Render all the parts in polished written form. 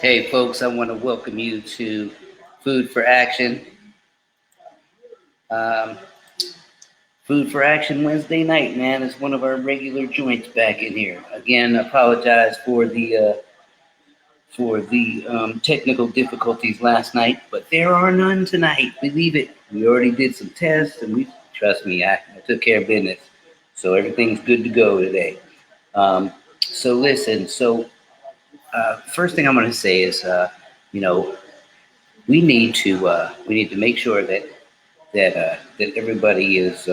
Hey, folks, I want to welcome you to Food for Action. Um, Food for Action Wednesday night, man. It's one of our regular joints back in here. Again, I apologize for the technical difficulties last night, but there are none tonight. Believe it. We already did some tests, and we trust me. I took care of business, so everything's good to go today. So listen. First thing I'm going to say is, you know, we need to make sure that everybody is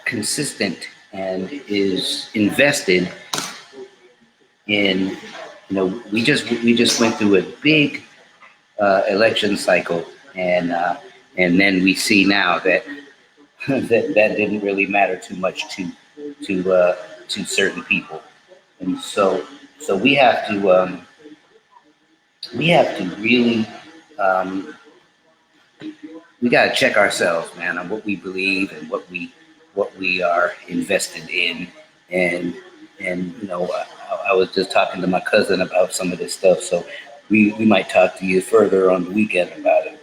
consistent and is invested in. We just went through a big election cycle, and then we see now that that didn't really matter too much to certain people, and so we have to really um, we got to check ourselves, man, on what we believe and what we are invested in. And and I was just talking to my cousin about some of this stuff, so we might talk to you further on the weekend about it.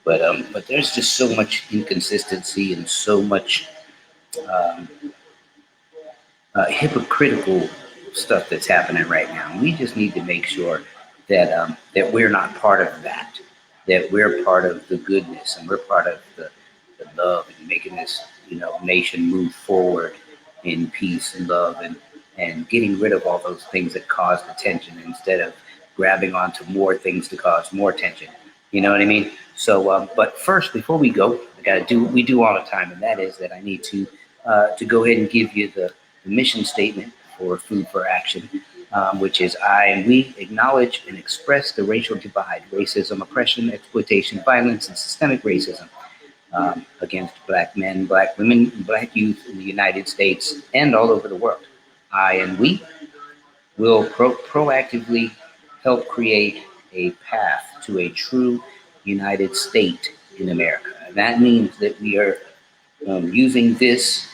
But there's just so much inconsistency and so much um, hypocritical stuff that's happening right now. We just need to make sure that we're not part of that. That we're part of the goodness, and we're part of the love, and making this nation move forward in peace and love, and getting rid of all those things that cause the tension instead of grabbing onto more things to cause more tension. You know what I mean? But first, before we go, I got to do what we do all the time, and that is that I need to go ahead and give you the mission statement for Food for Action, which is I and we acknowledge and express the racial divide, racism, oppression, exploitation, violence, and systemic racism against Black men, Black women, and Black youth in the United States and all over the world. I and we will proactively help create a path to a true United State in America. And that means that we are using this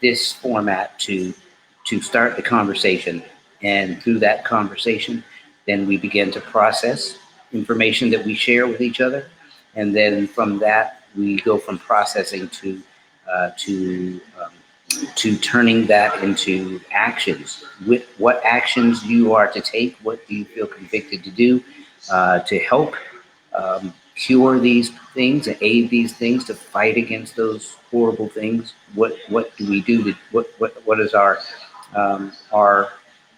this format to start the conversation, and through that conversation, then we begin to process information that we share with each other, and then from that we go from processing uh, to um, to turning that into actions. With what actions you are to take, what do you feel convicted to do to help cure these things and aid these things, to fight against those horrible things? What do we do? What is our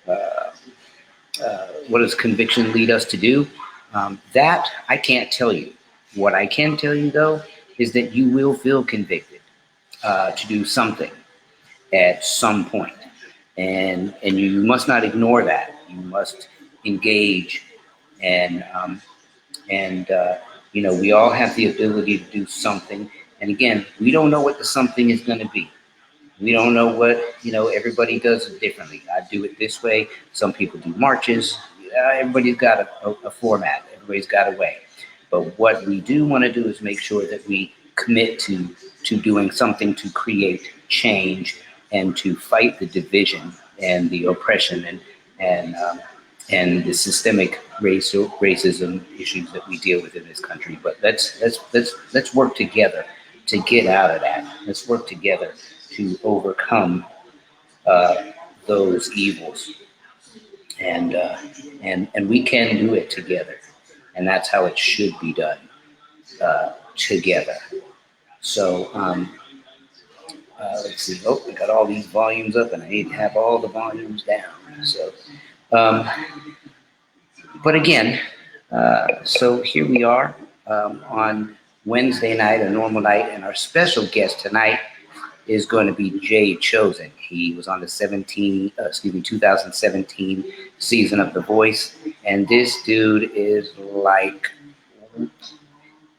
uh, what does conviction lead us to do? That I can't tell you. What I can tell you though is that you will feel convicted to do something at some point, and you must not ignore that. You must engage, and we all have the ability to do something. And again, we don't know what the something is going to be. We don't know what. Everybody does it differently. I do it this way. Some people do marches. Everybody's got a format. Everybody's got a way. But what we do want to do is make sure that we commit to doing something to create change and to fight the division and the oppression and the systemic racism issues that we deal with in this country. But let's work together to get out of that. Let's work together to overcome uh, those evils, and we can do it together, and that's how it should be done, together. So let's see. Oh, I got all these volumes up, and I need to have all the volumes down. Um, but again, so here we are on Wednesday night, a normal night, and our special guest tonight is going to be JChosen. He was on the 2017 season of The Voice, and this dude is like,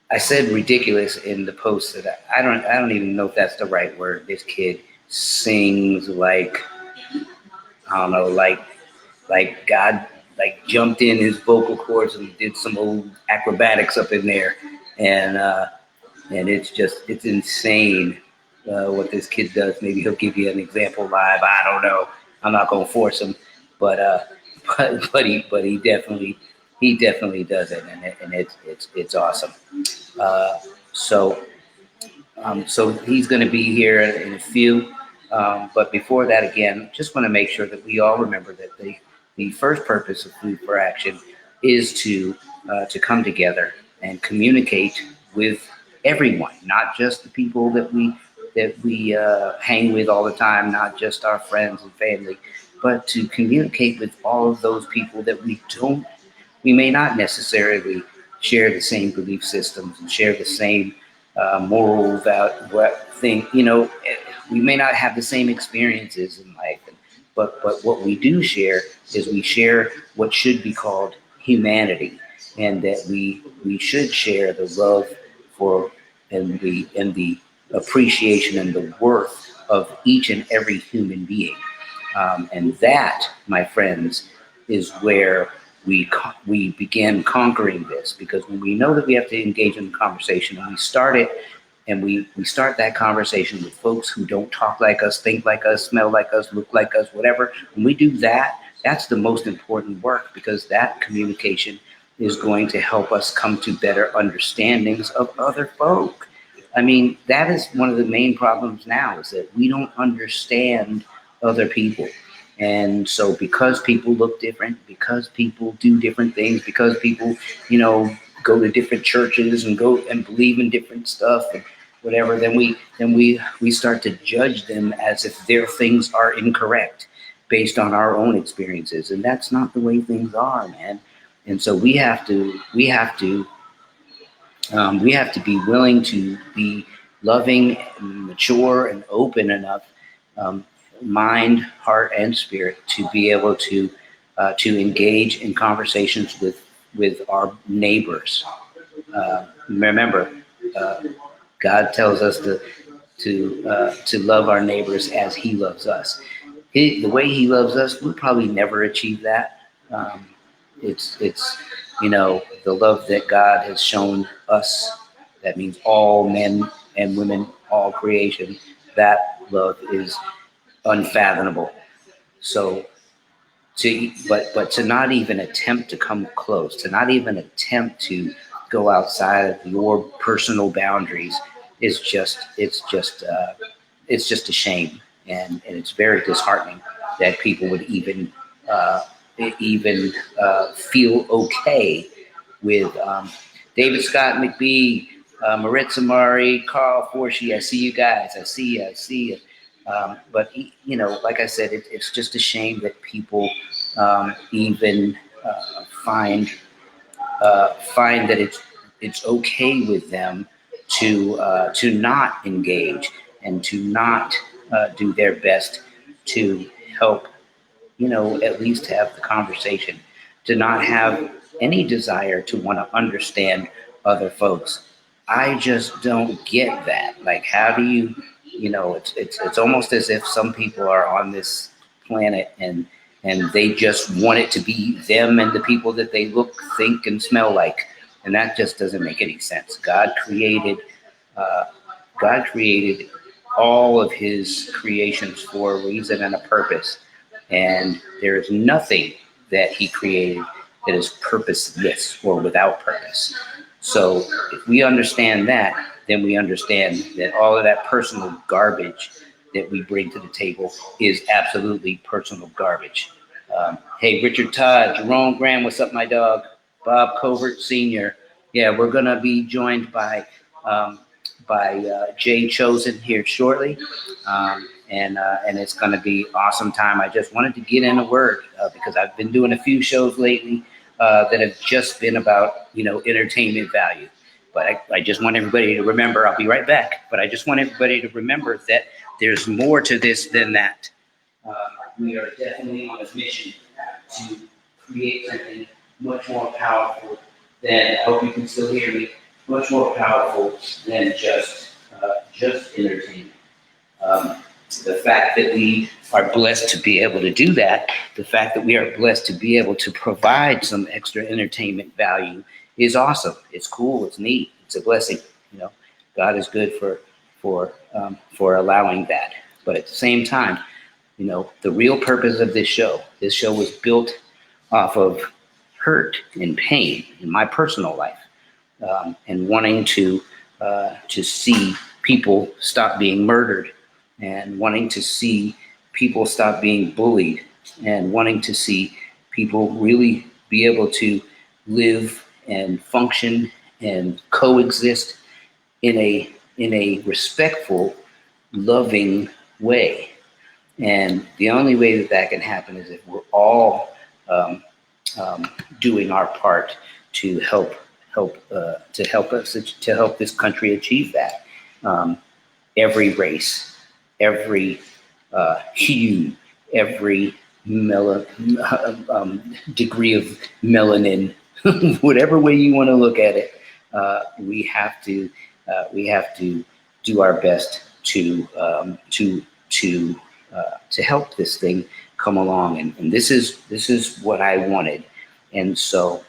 I said ridiculous in the post that I don't even know if that's the right word. This kid sings like, I don't know, like God like jumped in his vocal cords and did some old acrobatics up in there, and it's insane what this kid does. Maybe he'll give you an example live. I don't know. I'm not gonna force him, but he definitely does it, and it's awesome. Uh, so so he's going to be here in a few. But before that, again, just want to make sure that we all remember that the first purpose of Food for Action is to come together and communicate with everyone, not just the people that we hang with all the time, not just our friends and family, but to communicate with all of those people that we may not necessarily share the same belief systems and share the same moral thing. We may not have the same experiences in life, but what we do share is we share what should be called humanity, and that we should share the love for and the appreciation and the worth of each and every human being. And that, my friends, is where we begin conquering this, because when we know that we have to engage in the conversation and we start it, and we start that conversation with folks who don't talk like us, think like us, smell like us, look like us, whatever. When we do that, that's the most important work, because that communication is going to help us come to better understandings of other folk. I mean, that is one of the main problems now, is that we don't understand other people. And so because people look different, because people do different things, because people, go to different churches and go and believe in different stuff and whatever, then we start to judge them as if their things are incorrect based on our own experiences. And that's not the way things are, man. And so we have to be willing to be loving and mature and open enough, mind, heart, and spirit, to be able to engage in conversations with our neighbors. Remember, God tells us to love our neighbors as He loves us. The way He loves us, we'll probably never achieve that. It's the love that God has shown us. That means all men and women, all creation. That love is unfathomable. So but to not even attempt to come close, to not even attempt to go outside of your personal boundaries is it's just a shame, and it's very disheartening that people would even feel okay with David Scott McBee, Maritza Murray, Carl Forshey. I see you guys. I see you. But like I said, it's just a shame that people even find that it's okay with them to not engage and to not do their best to help, at least have the conversation, to not have any desire to want to understand other folks. I just don't get that. Like, how do you, it's almost as if some people are on this planet and they just want it to be them and the people that they look, think, and smell like. And that just doesn't make any sense. God created all of His creations for a reason and a purpose. And there is nothing that He created that is purposeless or without purpose. So if we understand that, then we understand that all of that personal garbage that we bring to the table is absolutely personal garbage. Hey, Richard Todd, Jerome Graham, what's up, my dog? Bob Covert Sr. Yeah, we're going to be joined by JChosen here shortly. And it's going to be awesome time. I just wanted to get in a word because I've been doing a few shows lately that have just been about, entertainment value. But I just want everybody to remember, I'll be right back, but I just want everybody to remember that there's more to this than that. We are definitely on a mission to create something much more powerful than, I hope you can still hear me, much more powerful than just entertainment. The fact that we are blessed to be able to do that, the fact that we are blessed to be able to provide some extra entertainment value is awesome. It's cool. It's neat. It's a blessing. God is good for allowing that. But at the same time, You know, the real purpose of this show was built off of hurt and pain in my personal life, and wanting to see people stop being murdered, and wanting to see people stop being bullied, and wanting to see people really be able to live and function and coexist in a respectful, loving way. And the only way that that can happen is if we're all doing our part to help us to help this country achieve that. Every race, every hue, every degree of melanin, whatever way you want to look at it, we have to do our best to help this thing come along. And this is what I wanted. And so,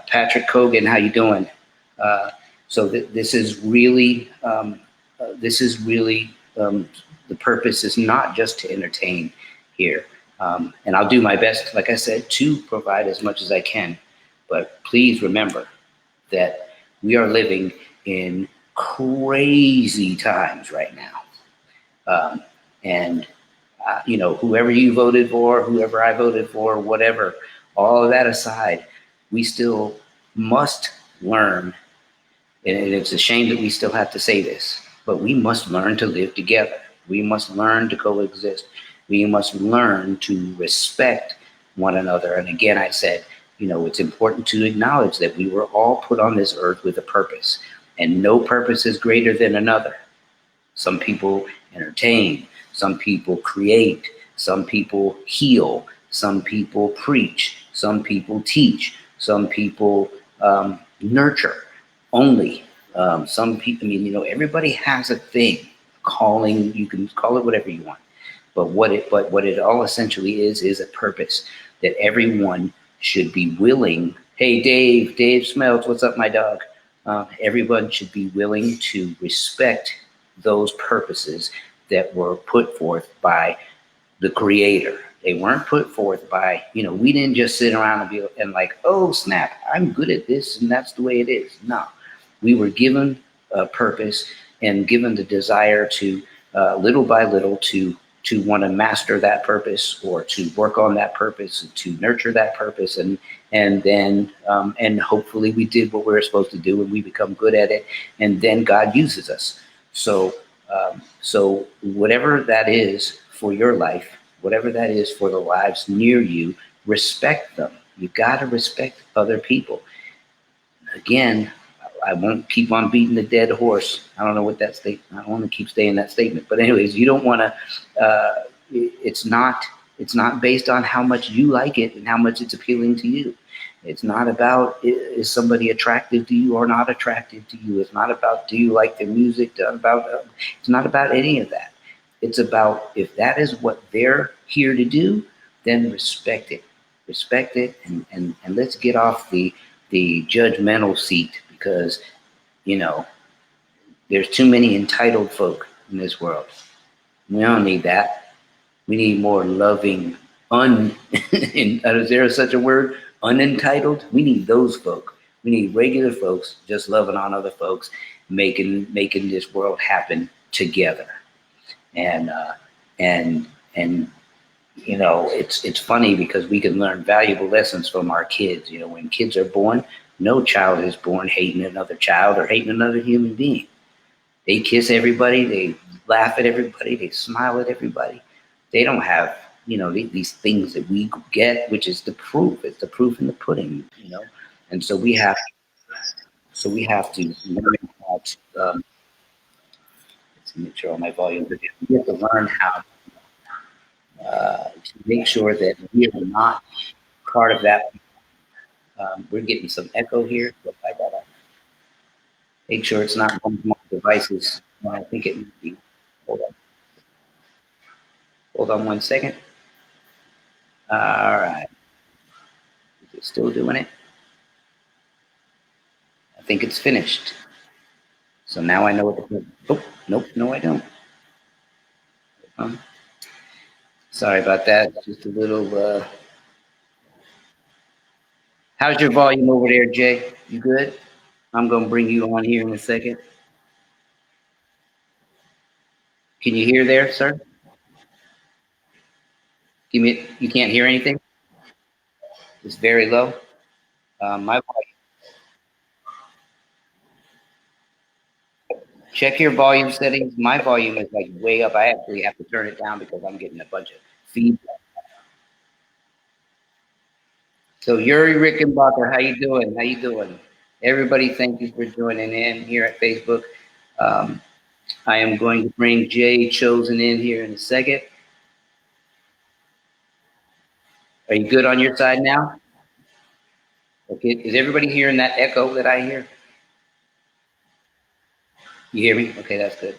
Patrick Cogan, how you doing? This is really the purpose is not just to entertain here. And I'll do my best, like I said, to provide as much as I can. But please remember that we are living in crazy times right now. You know, whoever you voted for, whoever I voted for, whatever, all of that aside, we still must learn, and it's a shame that we still have to say this, but we must learn to live together. We must learn to coexist. We must learn to respect one another. And again, I said, you know, it's important to acknowledge that we were all put on this earth with a purpose, and no purpose is greater than another. Some people entertain, some people create, some people heal, some people preach, some people teach, some people nurture only. Some people, I mean, you know, everybody has a thing, calling, you can call it whatever you want. But what it all essentially is a purpose that everyone should be willing. Hey, Dave Smells, what's up, my dog? Everyone should be willing to respect those purposes that were put forth by the Creator. They weren't put forth by, you know, we didn't just sit around and like, oh, snap, I'm good at this and that's the way it is. No, we were given a purpose and given the desire to, little by little, to want to master that purpose, or to work on that purpose, to nurture that purpose, and then hopefully we did what we were supposed to do and we become good at it, and then God uses us. So whatever that is for your life, whatever that is for the lives near you, respect them. You got to respect other people. Again, I won't keep on beating the dead horse. I don't know what that statement, I don't want to keep saying that statement. But anyways, you don't want to, it's not based on how much you like it and how much it's appealing to you. It's not about, is somebody attractive to you or not attractive to you. It's not about, do you like their music? It's not about any of that. It's about, if that is what they're here to do, then respect it. Respect it, and let's get off the judgmental seat, because, you know, there's too many entitled folk in this world. We don't need that. We need more loving, is there such a word? Unentitled? We need those folk. We need regular folks just loving on other folks, making this world happen together. And you know, it's funny because we can learn valuable lessons from our kids. You know, when kids are born, no child is born hating another child or hating another human being. They kiss everybody, they laugh at everybody, they smile at everybody. They don't have, you know, these things that we get, which is the proof. It's the proof in the pudding, you know. And so we have to learn how to, let's make sure all my volume. We have to learn how to make sure that we are not part of that. We're getting some echo here, so I gotta make sure it's not one of my devices. I think it might be. Hold on 1 second. All right. Is it still doing it? I think it's finished. So now I know what the, oh, nope, no I don't. Sorry about that. Just a little. How's your volume over there, Jay? You good? I'm gonna bring you on here in a second. Can you hear there, sir? Give me. You can't hear anything. It's very low. My check your volume settings. My volume is like way up. I actually have to turn it down because I'm getting a bunch of feedback. So Yuri Rickenbacker, how you doing? How you doing? Everybody, thank you for joining in here at Facebook. Um, I am going to bring JChosen in here in a second. Are you good on your side now? Okay, is everybody hearing that echo that I hear? You hear me? Okay, that's good.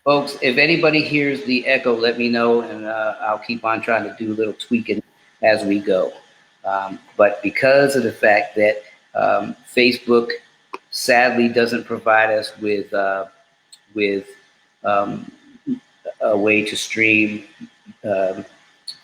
Folks, if anybody hears the echo, let me know, and I'll keep on trying to do a little tweaking as we go. But because of the fact that Facebook sadly doesn't provide us with a way to stream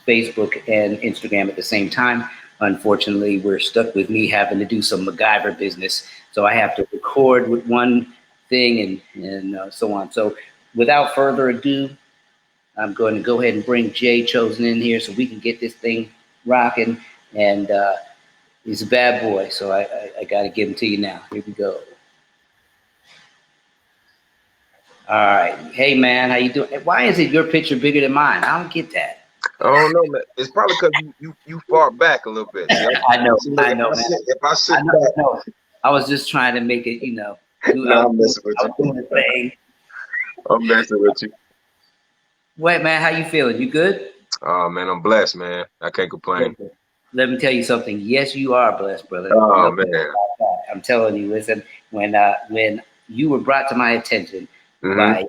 Facebook and Instagram at the same time, unfortunately, we're stuck with me having to do some MacGyver business. So I have to record with one thing and so on. So without further ado, I'm going to go ahead and bring JChosen in here so we can get this thing rocking. And he's a bad boy, so I got to give him to you now. Here we go. All right. Hey, man, how you doing? Why is it your picture bigger than mine? I don't get that. I don't know, man. It's probably because you far back a little bit. I know, man. If I sit back, no. I was just trying to make it, no, I'm messing with you. I'm messing with you. Wait, man, how you feeling? You good? Oh, man, I'm blessed, man. I can't complain. Let me tell you something. Yes, you are blessed, brother. Oh, man. I'm telling you, listen, when you were brought to my attention and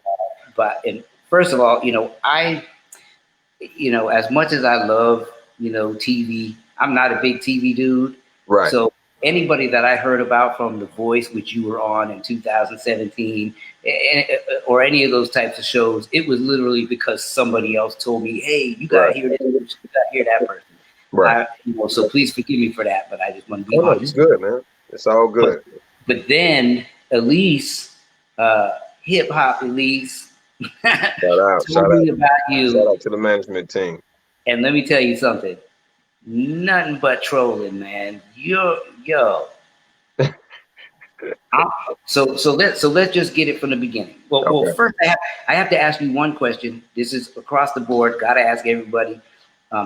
first of all, as much as I love, TV, I'm not a big TV dude. Right. So anybody that I heard about from The Voice, which you were on in 2017, or any of those types of shows, it was literally because somebody else told me, hey, you got to hear this, you got to hear that person. Right. So please forgive me for that, but I just want to be No, honest. it's good, man. It's all good. But then Alise, hip hop Alise, told me about you. Shout out to the management team. And let me tell you something. Nothing but trolling, man. Yo. So let's just get it from the beginning. Well, first I have to ask you one question. This is across the board. Got to ask everybody,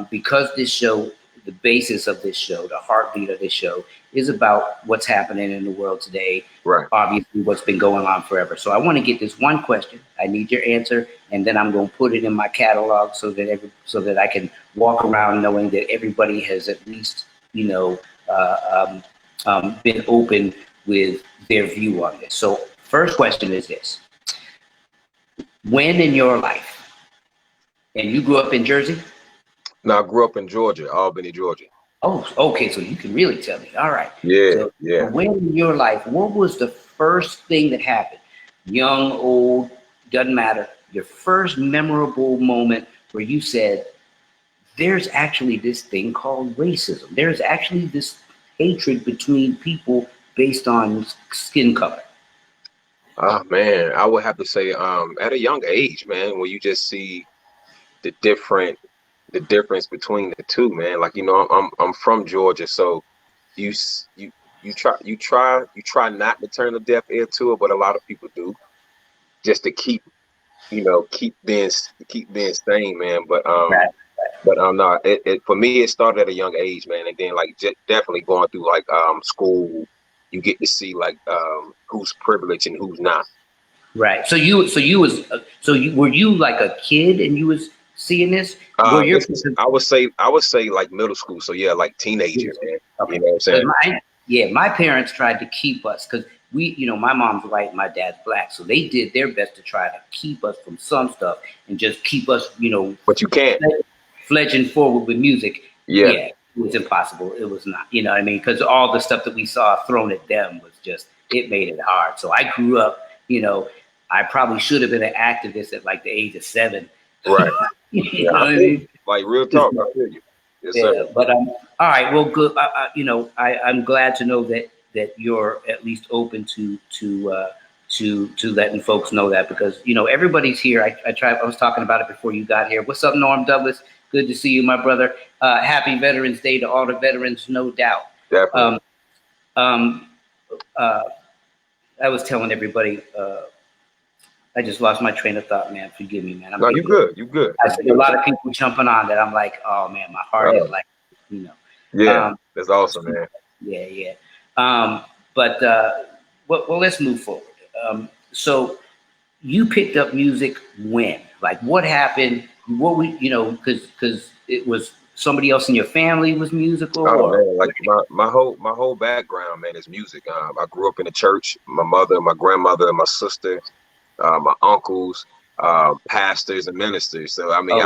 because this show, the basis of this show, the heartbeat of this show, is about what's happening in the world today. Right. Obviously, what's been going on forever. So I want to get this one question. I need your answer, and then I'm going to put it in my catalog so that I can walk around knowing that everybody has at least been open with their view on this. So first question is this: when in your life, and you grew up in Jersey? No, I grew up in Georgia, Albany, Georgia. Oh, okay. So you can really tell me. All right. Yeah, so yeah. When in your life, what was the first thing that happened? Young, old, doesn't matter. Your first memorable moment where you said, there's actually this thing called racism. There's actually this hatred between people based on skin color. Oh, man, I would have to say at a young age, man, when you just see the difference between the two, man. Like, I'm from Georgia, so you try not to turn a deaf ear to it, but a lot of people do, just to keep being sane, man. But no, it for me, it started at a young age, man, and then like definitely going through like school, you get to see like who's privileged and who's not. Right. So were you like a kid and you was seeing this? I would say like middle school. So yeah, like teenagers, man. Okay. You know what I'm saying? My parents tried to keep us because my mom's white, my dad's black, so they did their best to try to keep us from some stuff and just keep us, But you can't. Fledging forward with music. Yeah. It was impossible. It was not. You know what I mean? Because all the stuff that we saw thrown at them was just, it made it hard. So I grew up, I probably should have been an activist at like the age of 7. Right. Yeah, I feel you. Like real talk, I feel you. Yes, Yeah, sir. but all right. Well, good. I'm glad to know that you're at least open to letting folks know that, because everybody's here. I was talking about it before you got here. What's up, Norm Douglas? Good to see you, my brother. Happy Veterans Day to all the veterans, no doubt. Definitely. Um, uh, I was telling everybody. I just lost my train of thought, man. Forgive me, man. No, you good. You good. I see a lot of people jumping on that. I'm like, oh man, my heart is like, Yeah, that's awesome, man. Yeah, yeah. But well, let's move forward. So you picked up music when? Like, what happened? What because it was somebody else in your family was musical. Oh man, like my whole background, man, is music. I grew up in the church. My mother, my grandmother, my sister, my uncles, pastors and ministers. So I mean,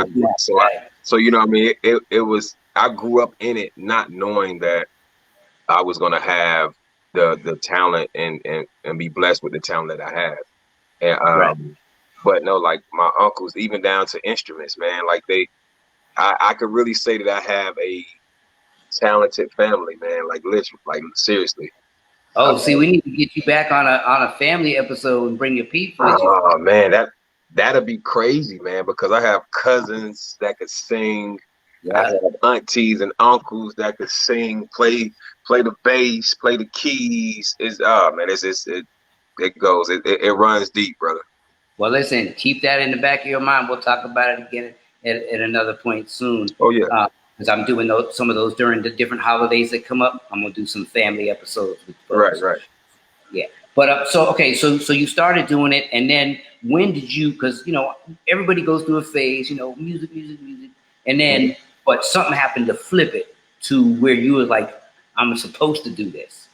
it was. I grew up in it, not knowing that I was gonna have the talent and be blessed with the talent that I have. And but no, like my uncles, even down to instruments, man. Like I could really say that I have a talented family, man. Like literally, like seriously. Oh, see, we need to get you back on a family episode and bring your people with you. Oh man, that'd be crazy, man. Because I have cousins that could sing. Yeah. I have aunties and uncles that could sing, play the bass, play the keys. It runs deep, brother. Well, listen, keep that in the back of your mind. We'll talk about it again at another point soon. Oh yeah. Because I'm doing some of those during the different holidays that come up. I'm gonna do some family episodes with folks. Right. Yeah. But so you started doing it, and then when did you? Because everybody goes through a phase, music, and then but something happened to flip it to where you were like, I'm supposed to do this.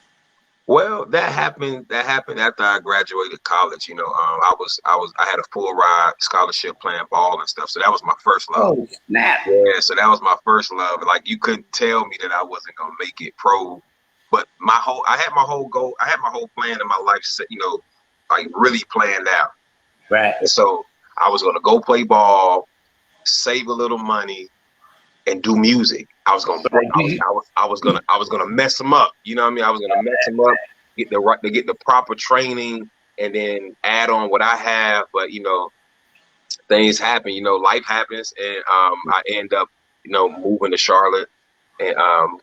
Well, that happened after I graduated college. I had a full ride scholarship playing ball and stuff. So that was my first love. Oh, snap. Yeah, so that was my first love. Like you couldn't tell me that I wasn't gonna make it pro. But I had my whole goal, I had my whole plan in my life set, like really planned out. Right. And so I was gonna go play ball, save a little money, and do music. I was gonna mess them up. You know what I mean? I was gonna mess them up, get the proper training, and then add on what I have. But things happen. Life happens, and I end up moving to Charlotte, and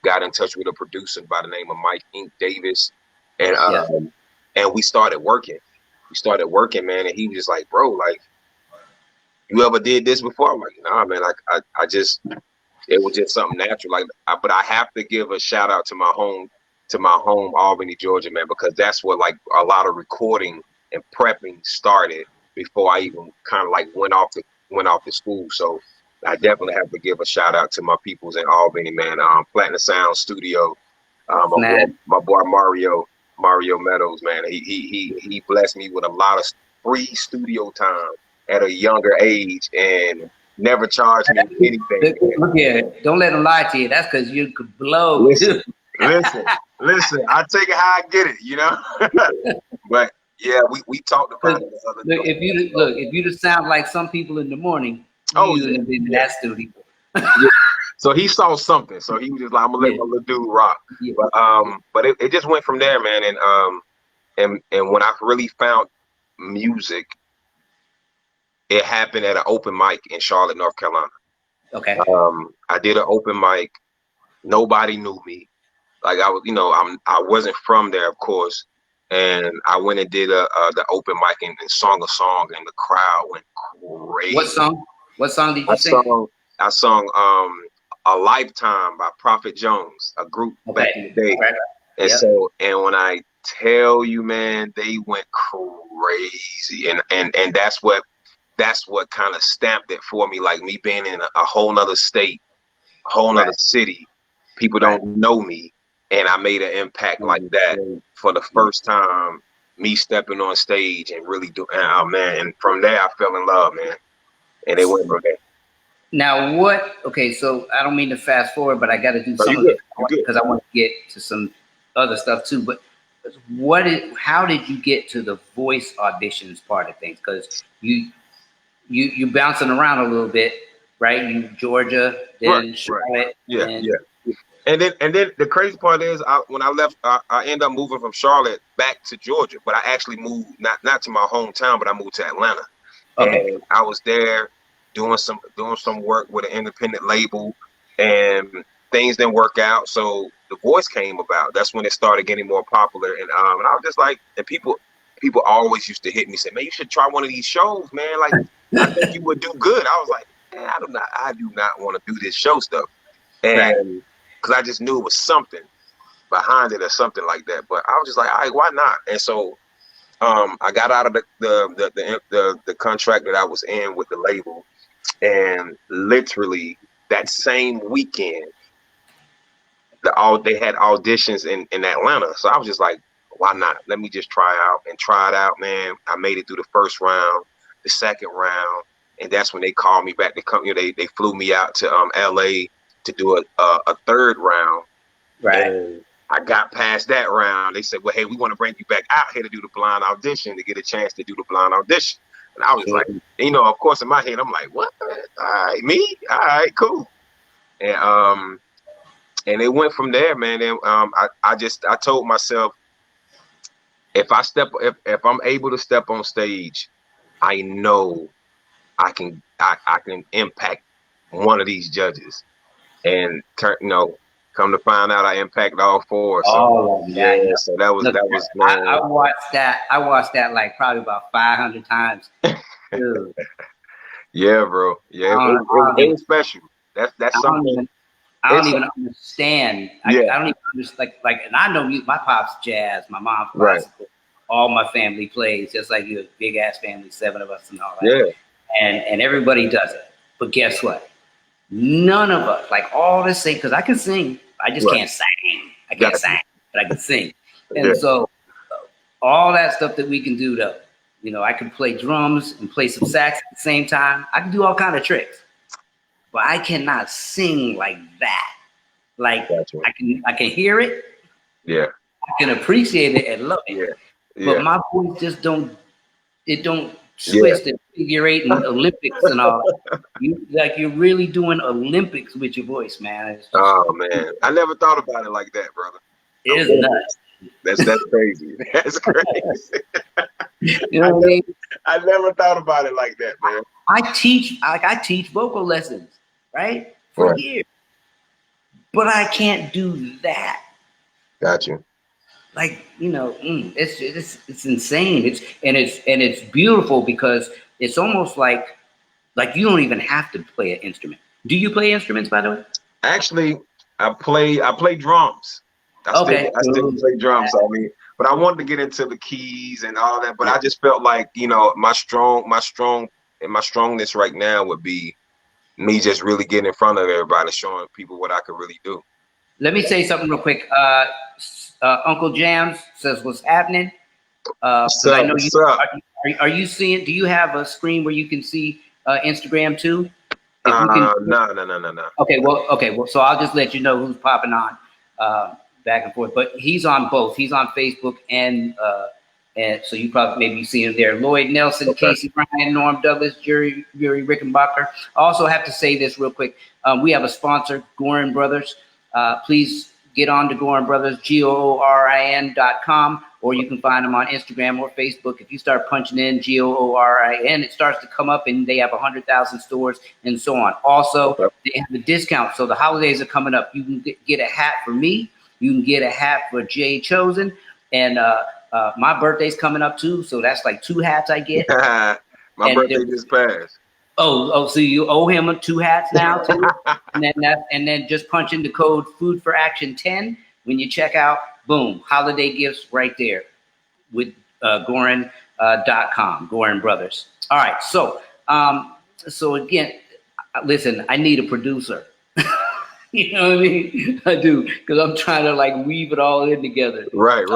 got in touch with a producer by the name of Mike Ink Davis, and we started working. Man, and he was like, bro, like, you ever did this before? I'm like, nah, man. Like I just. It was just something natural, but I have to give a shout out to my home, Albany, Georgia, man, because that's what like a lot of recording and prepping started before I even kind of like went off to school. So I definitely have to give a shout out to my peoples in Albany, man. Platinum Sound Studio, my boy Mario Meadows, man. He blessed me with a lot of free studio time at a younger age and never charged me anything. Look here, don't let them lie to you. That's because you could blow. Listen. I take it how I get it, But yeah, we talked about it the other day. If you just sound like some people in the morning, you'd be in that studio. So he saw something. So he was just like, I'm gonna let my little dude rock. Yeah. But it just went from there, man. And when I really found music, it happened at an open mic in Charlotte, North Carolina. Okay. I did an open mic. Nobody knew me. Like I was, I wasn't from there, of course. And I went and did the open mic and sung a song, and the crowd went crazy. What song? What song did you sing? I sung "A Lifetime" by Prophet Jones, a group back in the day. Right. And so, and when I tell you, man, they went crazy, and that's what kind of stamped it for me. Like me being in a whole nother state, a whole nother city, people don't know me, and I made an impact like that for the first time. Me stepping on stage and really doing, man, and from there I fell in love, man, and it went from there. Now okay, so I don't mean to fast forward, but I got to do some of it because I want to get to some other stuff too. But how did you get to the voice auditions part of things? Because you bouncing around a little bit, right? You Georgia, then Charlotte. Yeah, and And then the crazy part is, when I left, I ended up moving from Charlotte back to Georgia. But I actually moved not to my hometown, but I moved to Atlanta. Okay. And I was there doing some work with an independent label, and things didn't work out. So The Voice came about. That's when it started getting more popular. And I was just like, and people always used to hit me, say, man, you should try one of these shows, man. Like, I think you would do good. I was like, man, I do not want to do this show stuff. And because I just knew it was something behind it or something like that. But I was just like, all right, why not? And so I got out of the contract that I was in with the label, and literally that same weekend, they had auditions in Atlanta. So I was just like, why not? Let me just try it out, man. I made it through the first round, the second round, and that's when they called me back to come. They flew me out to LA to do a third round. Right. And I got past that round. They said, well, hey, we want to bring you back out here to do the blind audition, to get a chance to do the blind audition. And I was like, of course, in my head, I'm like, what? All right, me? All right, cool. And it went from there, man. And I told myself, if I'm able to step on stage, I know I can impact one of these judges. And come to find out, I impacted all four. So, so that was. I watched that like probably about 500 times. Dude. Yeah, bro. Yeah, it was special. That's something. I don't even understand. I don't even understand. Like, and I know my pop's jazz, my mom's classical. All my family plays, just like you, a big ass family, 7 of us and all that. Yeah. And everybody does it. But guess what? None of us, like all this thing, because I can sing, I just can't sing. I can't sing, but I can sing. And so all that stuff that we can do, though, I can play drums and play some sax at the same time. I can do all kind of tricks, but I cannot sing like that. Like I can hear it. Yeah. I can appreciate it and love it. Yeah. But my voice just don't twist and figure 8 and Olympics and all. You're really doing Olympics with your voice, man. Oh man, I never thought about it like that, brother. It's nuts. That's crazy. That's crazy. You know what I mean? I never thought about it like that, man. I teach vocal lessons, right? For years. But I can't do that. Got you. Like, it's insane. It's beautiful because it's almost like you don't even have to play an instrument. Do you play instruments, by the way? Actually, I play drums. I still play drums. I mean, but I wanted to get into the keys and all that. But I just felt like, my strongness right now would be me just really getting in front of everybody, showing people what I could really do. Let me say something real quick. Uncle Jams says, what's happening? I know are you seeing, do you have a screen where you can see Instagram too? No. Okay, well, so I'll just let you know who's popping on back and forth. But he's on both. He's on Facebook and so you probably maybe see him there. Lloyd Nelson, Casey Bryan, Norm Douglas, Jerry Rickenbacker. I also have to say this real quick. We have a sponsor, Goorin Brothers. Please get on to Goorin Brothers, GOORIN.com, or you can find them on Instagram or Facebook. If you start punching in GOORIN, it starts to come up, and they have 100,000 stores and so on. Also, they have a discount. So the holidays are coming up. You can get a hat for me. You can get a hat for JChosen. And my birthday's coming up too. So that's like 2 hats I get. My birthday just passed. Oh, so you owe him 2 hats now too? and then just punch in the code Food for Action 10 when you check out. Boom, holiday gifts right there with Goorin.com, Goorin Brothers. All right, so again, listen, I need a producer. You know what I mean? I do, because I'm trying to like weave it all in together. Right.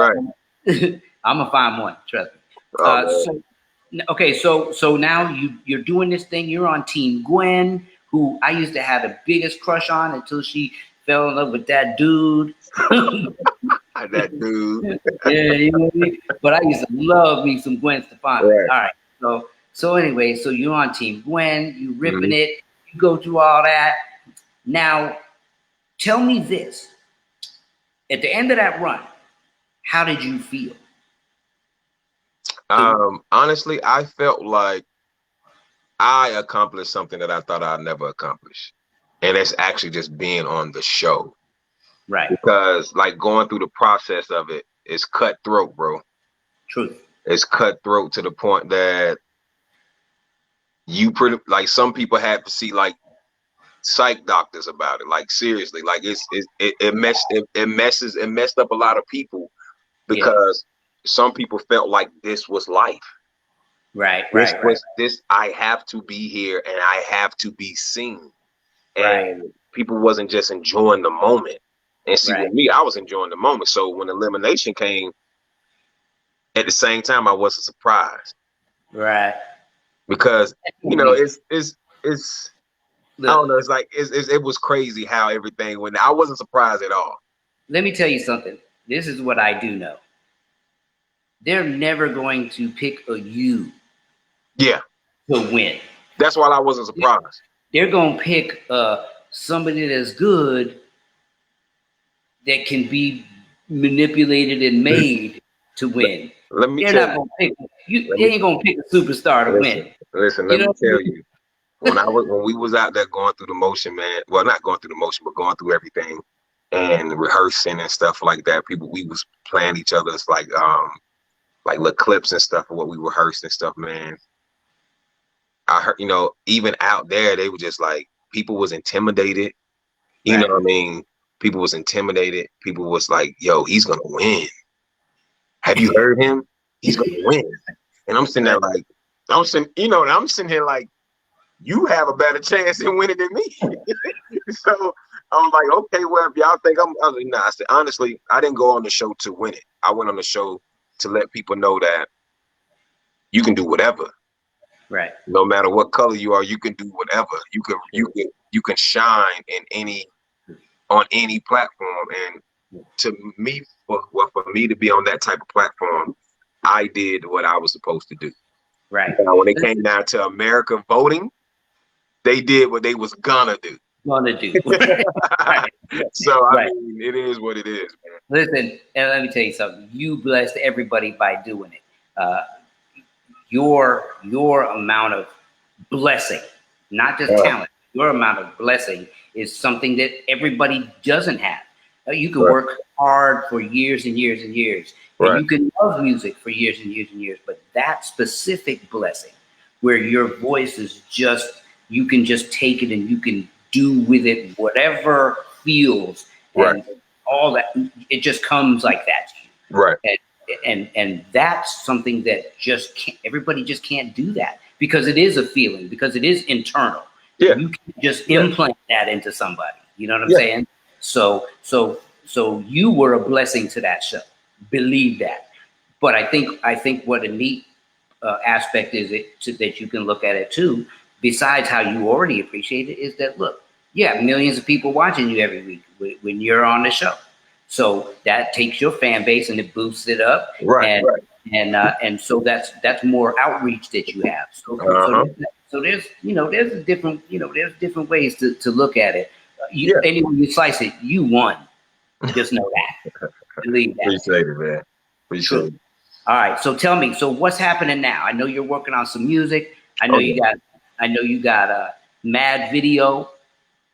I'm gonna find one. Trust me. So now you're doing this thing. You're on Team Gwen, who I used to have the biggest crush on until she fell in love with that dude. That dude. Yeah, you know what I mean? But I used to love me some Gwen Stefani. Right. All right. So anyway, so you're on Team Gwen. You ripping it. go through all that. Now, tell me this. At the end of that run, how did you feel? Honestly, I felt like I accomplished something that I thought I'd never accomplish. And it's actually just being on the show. Right. Because like going through the process of it is cutthroat, bro. Truth. It's cutthroat to the point that you pretty like some people have to see like psych doctors about it. Like seriously, like it messed up a lot of people because some people felt like this was life. Right. This I have to be here and I have to be seen. And Right. people wasn't just enjoying the moment. And see, Right. with me, I was enjoying the moment. So when elimination came, at the same time, I wasn't surprised. Right. Because you know, it's I don't know. It's like it was crazy how everything went. I wasn't surprised at all. Let me tell you something. This is what I do know. They're never going to pick a you. Yeah. To win. That's why I wasn't surprised. They're gonna pick somebody that's good that can be manipulated and made to win. Let me They're tell not gonna pick you. They ain't gonna pick a superstar to win. Listen, let me tell you. When we was out there going through the motion, man. Well, not going through the motion, but going through everything and rehearsing and stuff like that. We was playing each other's like little clips and stuff of what we rehearsed and stuff, man. I heard, you know, even out there, they were just like, people was intimidated. You know what I mean? People was intimidated. People was like, yo, he's going to win. Have you heard him? He's going to win. And I'm sitting there like, I'm sitting here like, you have a better chance in winning than me. So I'm like, okay, well, if y'all think I was like, nah, I said, honestly, I didn't go on the show to win it. I went on the show to let people know that you can do whatever. Right. No matter what color you are, you can do whatever. You can shine on any platform. And to me, for me to be on that type of platform, I did what I was supposed to do. Right. Now, when it came down to America voting, they did what they was gonna do. Right. So I mean, it is what it is, man. Listen, and let me tell you something. You blessed everybody by doing it. Your amount of blessing, not just talent, your amount of blessing is something that everybody doesn't have. You can work hard for years and years and years, and you can love music for years and years and years, but that specific blessing where your voice is just, you can just take it and you can do with it whatever feels and all that, it just comes like that to you. Right. And that's something that just can't, everybody just can't do that because it is a feeling, because it is internal. Yeah. You can just implant that into somebody. You know what I'm saying? So you were a blessing to that show. Believe that. But I think what a neat aspect is that you can look at it too, besides how you already appreciate it, is that look, you have millions of people watching you every week when you're on the show. So that takes your fan base and it boosts it up. And so that's more outreach that you have. So there's different ways to look at it. Any way you slice it, you won. Just know that. Believe that. Appreciate it, man. Appreciate it. All right. So tell me. So what's happening now? I know you're working on some music. I know you got a mad video.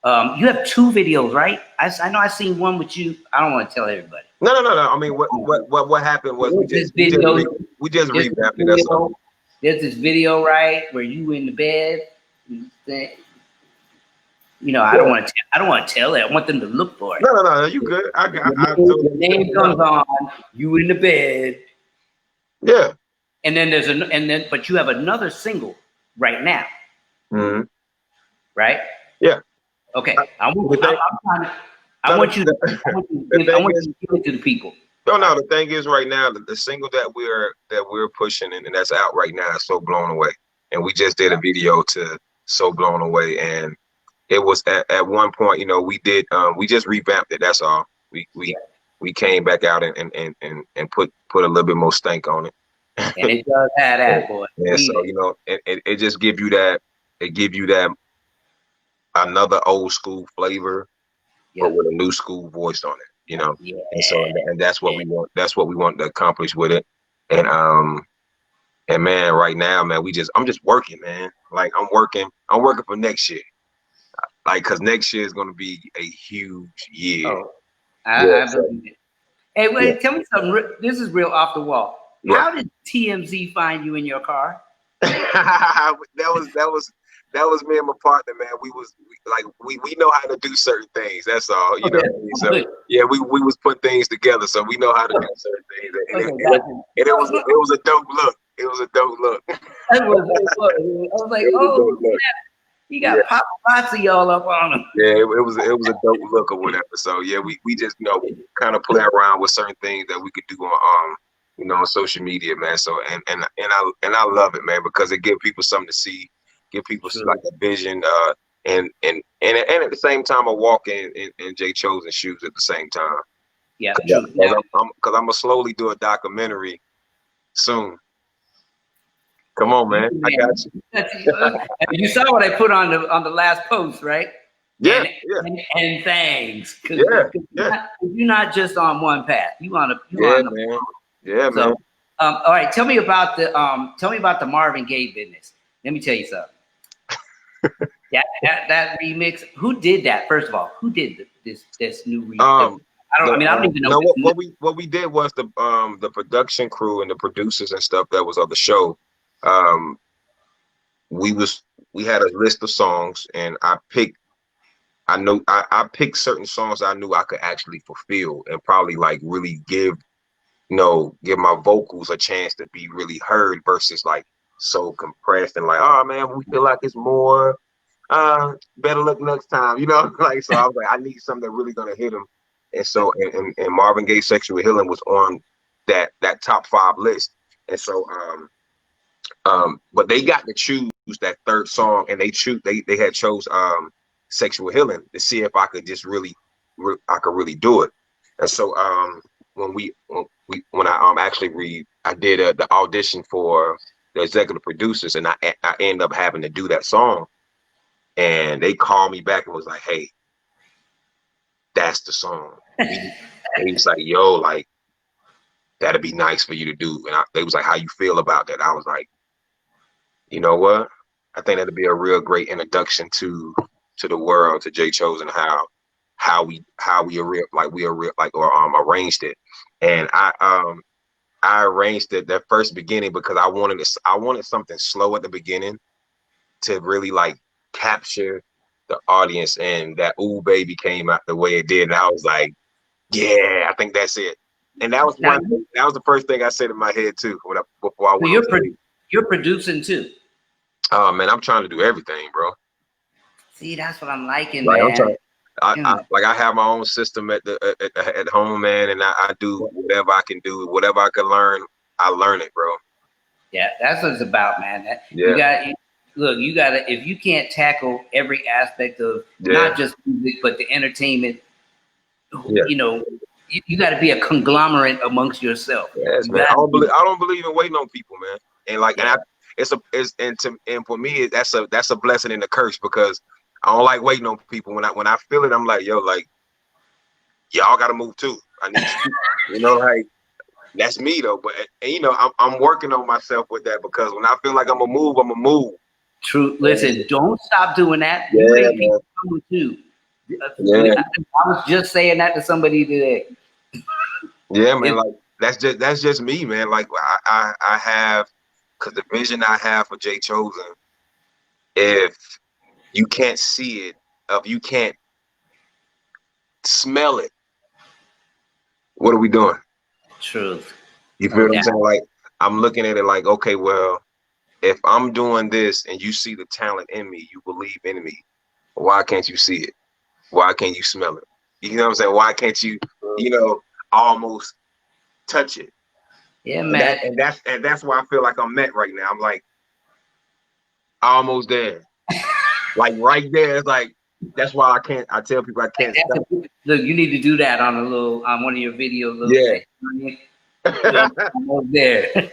You have 2 videos, right? I know I seen one with you. I don't want to tell everybody. No. I mean, what happened was we just revamped it. That's all. There's this video, right, where you in the bed. You know, I don't want to tell it. I want them to look for it. No. You good? The name comes on. You in the bed. Yeah. And then but you have another single right now. Mm-hmm. Right? Yeah. Okay. I want you to give it to the people. No. The thing is, right now, the single that we're pushing and that's out right now is "So Blown Away," and we just did a video to "So Blown Away," and it was at one point, you know, we just revamped it. That's all. We came back out and put a little bit more stank on it. And it does have that, boy. Yeah. So you know, it just give you that. It give you that another old school flavor, Yeah. but with a new school voice on it, you know. Yeah. And so, and that's what we want. That's what we want to accomplish with it. And man, right now, man, I'm just working, man. Like I'm working for next year. Like, cause next year is gonna be a huge year. Oh, Yeah, I believe it. Hey, yeah, wait, tell me something. This is real off the wall. right. How did TMZ find you in your car? that was me and my partner, man. We know how to do certain things. That's all, you know. Okay. So yeah, we was putting things together, so we know how to do certain things. And it was a dope look. It was a dope look. I was like, oh, he got paparazzi all up on him. Yeah, it was a dope look or whatever. So yeah, we just kind of play around with certain things that we could do on on social media, man. So and I love it, man, because it gives people something to see, give people like a vision, and at the same time I walk in JChosen shoes at the same time. Yeah, because I'm gonna slowly do a documentary soon. Come on, man. I got you. You saw what I put on the last post, right? Yeah, and thanks. Yeah. You're not just on one path. You on man. Yeah, so, man. All right, tell me about the Marvin Gaye business. Let me tell you something. that remix. Who did that? First of all, who did this new remix? I don't even know. What we did was the production crew and the producers and stuff that was on the show. We had a list of songs, and I picked certain songs I knew I could actually fulfill and probably like really give my vocals a chance to be really heard versus like so compressed and like, oh man, we feel like it's more better luck next time, like. So I was like, I need something that really gonna hit them. And so and Marvin Gaye's Sexual Healing was on that top 5 list. And so but they got to choose that third song, and they had chose Sexual Healing to see if I could just really do it. And so when I did the audition for the executive producers, and I ended up having to do that song, and they called me back and was like, hey, that's the song. And he was like, yo, like, that'd be nice for you to do. And they was like, how you feel about that? I was like, you know what? I think that'd be a real great introduction to the world, to JChosen, how we arranged it. And I arranged it that first beginning because I wanted something slow at the beginning to really like capture the audience, and that "Ooh Baby" came out the way it did, and I was like, yeah, I think that's it. And that was the first thing I said in my head too before I went. You're producing too. Oh man, I'm trying to do everything, bro. See, that's what I'm liking, like, man. I have my own system at home, man, and I do whatever I can do, whatever I can learn, I learn it, bro. Yeah, that's what it's about, man. You gotta, if you can't tackle every aspect of not just music but the entertainment, you got to be a conglomerate amongst yourself. Yes, man. I don't believe in waiting on people, man. And like, and for me, that's a blessing and a curse, because I don't like waiting on people. When I feel it, I'm like, yo, like, y'all got to move too. I need you, like, that's me though. But I'm working on myself with that, because when I feel like I'm gonna move. True. Listen, don't stop doing that. Yeah, you make people come too. Yeah. I was just saying that to somebody today. Yeah, man. Like, that's just me, man. Like, I have, because the vision I have for JChosen, if you can't see it, if you can't smell it, what are we doing? Truth. You feel what I'm saying? Like, I'm looking at it like, okay, well, if I'm doing this and you see the talent in me, you believe in me, why can't you see it? Why can't you smell it? You know what I'm saying? Why can't you, almost touch it? Yeah, man. And that's why I feel like I'm met right now. I'm like almost there. Like right there. It's like, that's why I tell people I can't stop. Look, you need to do that on one of your videos. Yeah. I'm over there. Yeah,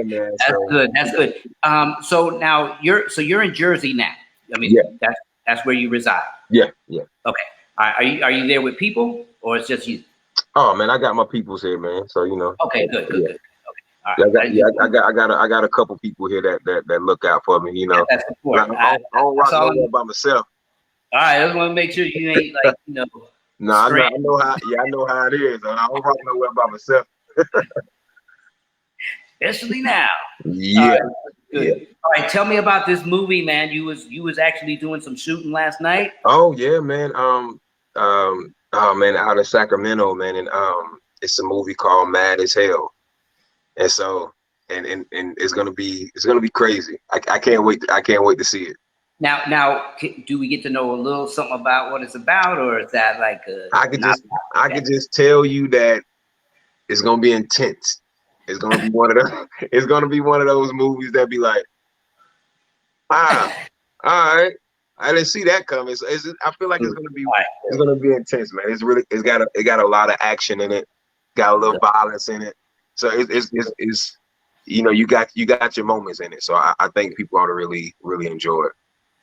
man. That's good. That's good. So now you're in Jersey now. I mean, Yeah. that's where you reside. Yeah, yeah. Okay. Are you there with people, or it's just you? Oh man, I got my peoples here, man. So Okay. Good. yeah. Okay. All Yeah, right. I got a couple people here that look out for me. That's support. I don't rock That's all. nowhere by myself. All right. I just want to make sure you ain't like No, I straight. know how. Yeah, I know how it is. I don't rock nowhere by myself. Especially now. Yeah. Good. Yeah. All right. Tell me about this movie, man. You was actually doing some shooting last night. Oh yeah, man. Oh man, out of Sacramento, man, and it's a movie called Mad as Hell, and so and it's gonna be crazy. I can't wait. I can't wait to see it. Now, do we get to know a little something about what it's about, or is that like I could just tell you that it's gonna be intense. It's gonna be one of the. It's gonna be one of those movies that be like, all right, I didn't see that coming. I feel like it's gonna be intense, man. It's got a lot of action in it, got a little violence in it. So it's you got your moments in it. So I think people ought to really enjoy it.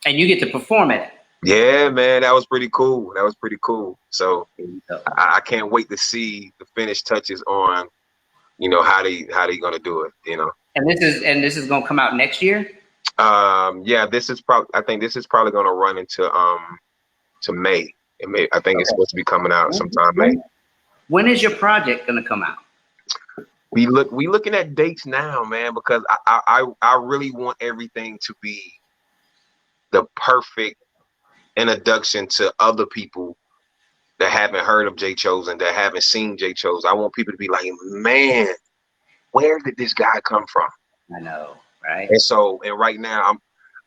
And you get to perform it. Yeah, man, that was pretty cool. So I can't wait to see the finished touches on, how they gonna do it. And this is gonna come out next year. Yeah, I think this is probably gonna run into to May. I think it's supposed to be coming out sometime May. When is your project gonna come out? We looking at dates now, man, because I really want everything to be the perfect introduction to other people that haven't heard of JChosen, that haven't seen JChosen. I want people to be like, man, where did this guy come from? I know, right? And right now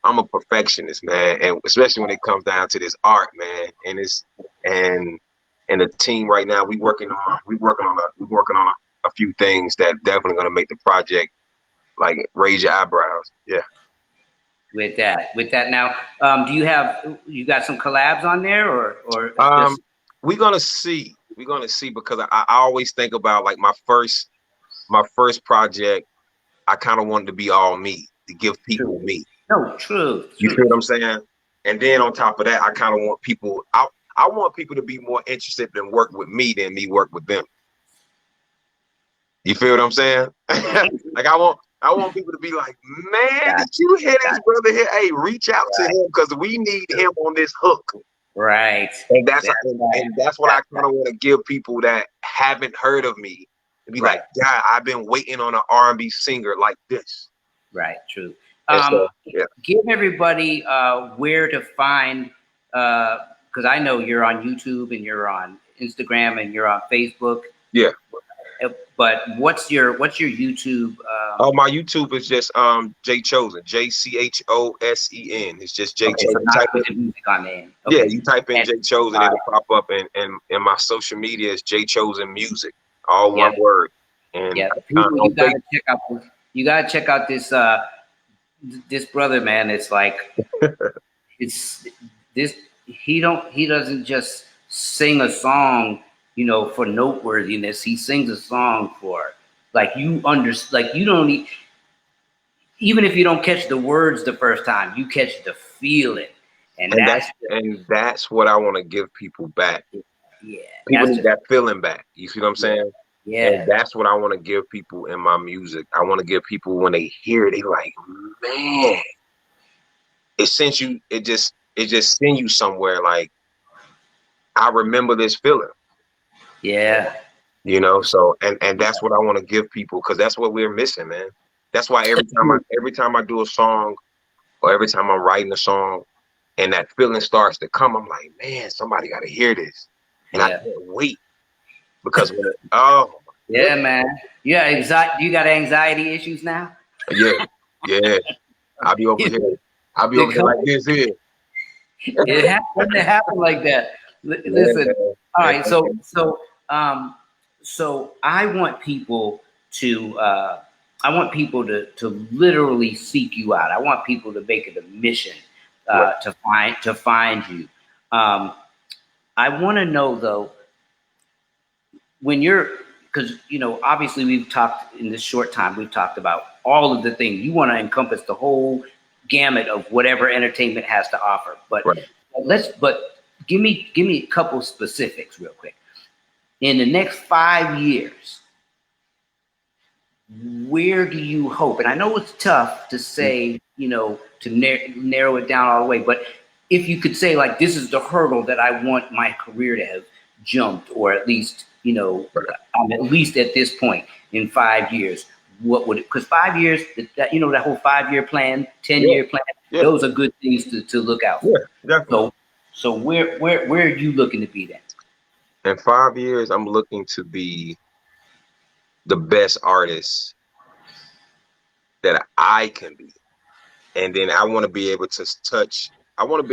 I'm a perfectionist, man, and especially when it comes down to this art, man. And the team right now, we working on a few things that definitely gonna make the project like raise your eyebrows. Yeah. With that now, you got some collabs on there or we're gonna see because I always think about like my first project. I kind of wanted to be all me, to give people me. No, true. You feel what I'm saying? And then on top of that, I kind of want people. I want people to be more interested in work with me than me work with them. You feel what I'm saying? Like I want people to be like, man, did you hear this brother here? Hey, reach out to him because we need him on this hook. Right. And that's what I kind of want to give people that haven't heard of me. To be like, God, I've been waiting on an R&B singer like this. Right. True. Give everybody where to find, because I know you're on YouTube and you're on Instagram and you're on Facebook. Yeah. But what's your YouTube? My YouTube is just JChosen, JCHOSEN. It's just JChosen. So type in music on the end. Okay. Yeah, you type in JChosen, it'll pop up, and my social media is JChosen Music, all one word. And people, you gotta check out this this brother, man. It's like he doesn't just sing a song, for noteworthiness. He sings a song for you don't need, even if you don't catch the words the first time, you catch the feeling. And that's what I want to give people back. Yeah. People need that feeling back. You see what I'm saying? Yeah. And that's what I want to give people in my music. I want to give people, when they hear it, they like, man, it just send you somewhere. Like, I remember this feeling. Yeah. So and that's what I want to give people, because that's what we're missing, man. That's why every time I do a song, or every time I'm writing a song, and that feeling starts to come, I'm like, man, somebody got to hear this, and I can't wait, because man, you got anxiety issues now? Yeah. I'll be over here like this here. It happened like that. Listen, all right, so I want people to literally seek you out. I want people to make it a mission to find you. I want to know though, when you're, because, you know, obviously we've talked in this short time, we've talked about all of the things. You want to encompass the whole gamut of whatever entertainment has to offer. But but give me a couple specifics real quick. In the next 5 years, where do you hope? And I know it's tough to say, you know, to narrow it down all the way, but if you could say, like, this is the hurdle that I want my career to have jumped, or at least, you know, at least at this point in 5 years, what would it, because 5 years, that, you know, that whole 5-year plan, 10-year plan, those are good things to look out for. Yeah, definitely. So where are you looking to be then? In 5 years, I'm looking to be the best artist that I can be. And then I want to be able to touch, I want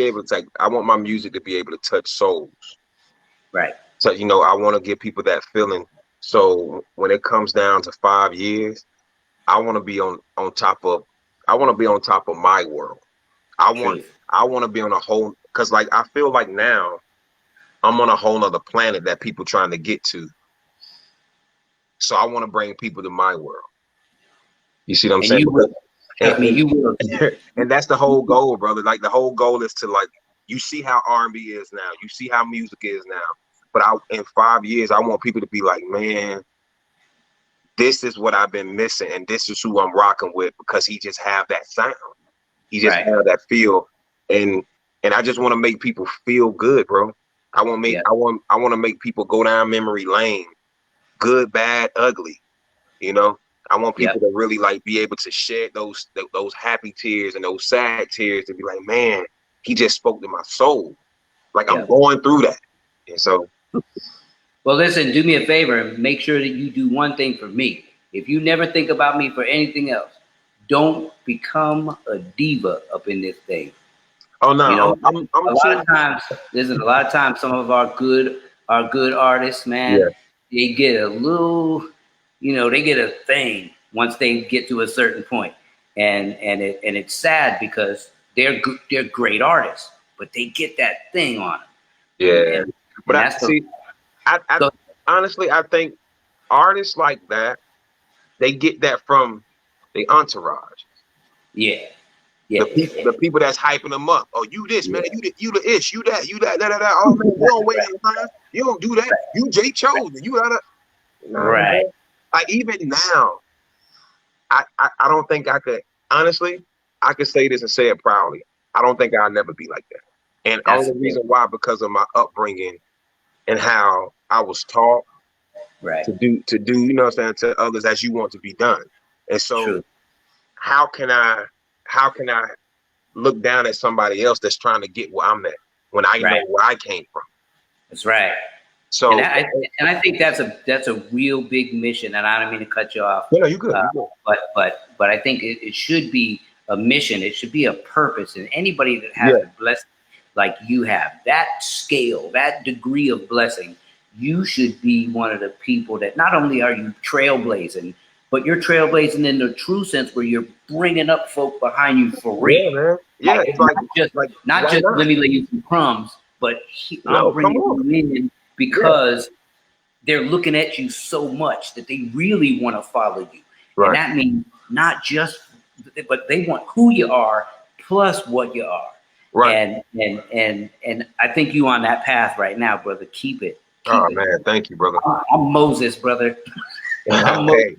my music to be able to touch souls. Right. So, you know, I want to give people that feeling. So when it comes down to 5 years, I want to be on top of my world. I want to be on a whole, because like I feel like now I'm on a whole nother planet that people trying to get to. So I want to bring people to my world. You see what I'm saying? You will. You will. And that's the whole goal, brother. Like the whole goal is to, like, you see how R&B is now. You see how music is now. But in 5 years, I want people to be like, man, this is what I've been missing, and this is who I'm rocking with, because he just have that sound. He just have that feel, and I just want to make people feel good, bro. I want to make people go down memory lane, good, bad, ugly. You know, I want people to really, like, be able to shed those happy tears and those sad tears, and be like, man, he just spoke to my soul. Like, I'm going through that. And so, well, listen, do me a favor and make sure that you do one thing for me. If you never think about me for anything else, don't become a diva up in this thing. Oh no, you know, I'm a lot of times. Listen, a lot of times, some of our good artists, man, they get a little, you know, they get a thing once they get to a certain point, and it's sad because they're great artists, but they get that thing on them. Yeah, but I honestly, I think artists like that, they get that from the entourage. Yeah. The people that's hyping them up. Oh, you this, man. You the ish. You that. Oh man, you don't wait in line. You don't do that. You JChosen. You gotta. Right. Like, even now, I don't think I could. Honestly, I could say this and say it proudly. I don't think I'll never be like that. And all the reason why, because of my upbringing and how I was taught to do, you know what I'm saying, to others as you want to be done. And so how can I look down at somebody else that's trying to get where I'm at when I know where I came from? That's right. So and I think that's a real big mission, and I don't mean to cut you off. No, you good. But I think it should be a mission. It should be a purpose, and anybody that has a blessing like you have, that scale, that degree of blessing, you should be one of the people that not only are you trailblazing, but you're trailblazing in the true sense, where you're bringing up folk behind you for real. Yeah, man. Yeah, like, it's not just let me lay you some crumbs, but I'm bringing you in because they're looking at you so much that they really want to follow you. Right. And that means not just, but they want who you are plus what you are. Right. And I think you on that path right now, brother. Keep it. Man, thank you, brother. I'm Moses, brother. I'm Moses.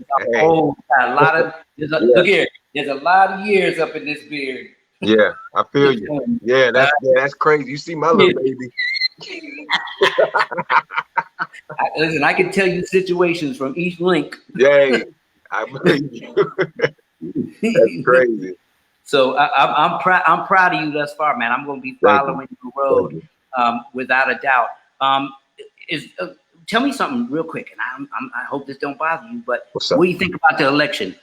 Look here. There's a lot of years up in this beard. Yeah, I feel you. Yeah, that's crazy. You see my little baby. Listen, I can tell you situations from each link. Yeah, I believe you. That's crazy. So I'm proud of you thus far, man. I'm going to be following the road without a doubt. Tell me something real quick, and I hope this don't bother you, but what do you think about the election?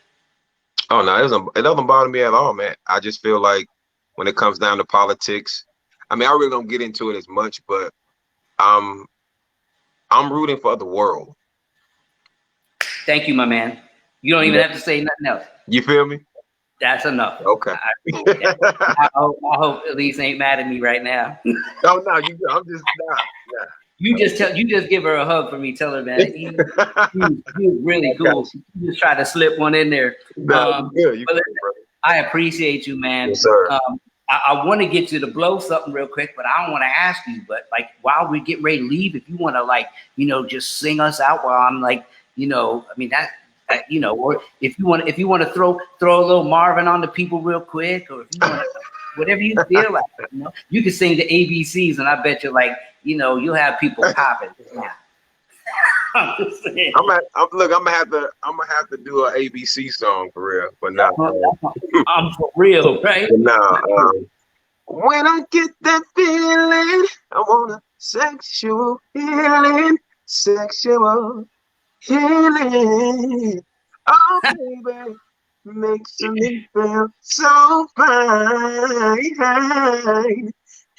Oh no, it doesn't bother me at all, man. I just feel like when it comes down to politics, I mean, I really don't get into it as much, but I'm rooting for the world. Thank you, my man. You don't even have to say nothing else. You feel me? That's enough. Okay. I hope Alise ain't mad at me right now. No, I'm just not. You just give her a hug for me. Tell her, man, he was really cool. You just try to slip one in there. Nah, you good, bro. I appreciate you, man. Yes, sir. I want to get you to blow something real quick, but I don't want to ask you. But like while we get ready to leave, if you want to like, just sing us out while I'm like, I mean or if you want to throw a little Marvin on the people real quick, or if you want to, whatever you feel like, you can sing the ABCs, and I bet you like, you'll have people popping. Yeah. I'm gonna have to do an ABC song for real, but now I'm for real, right? Now, when I get that feeling, I want a sexual healing. Oh, baby, makes me feel so fine.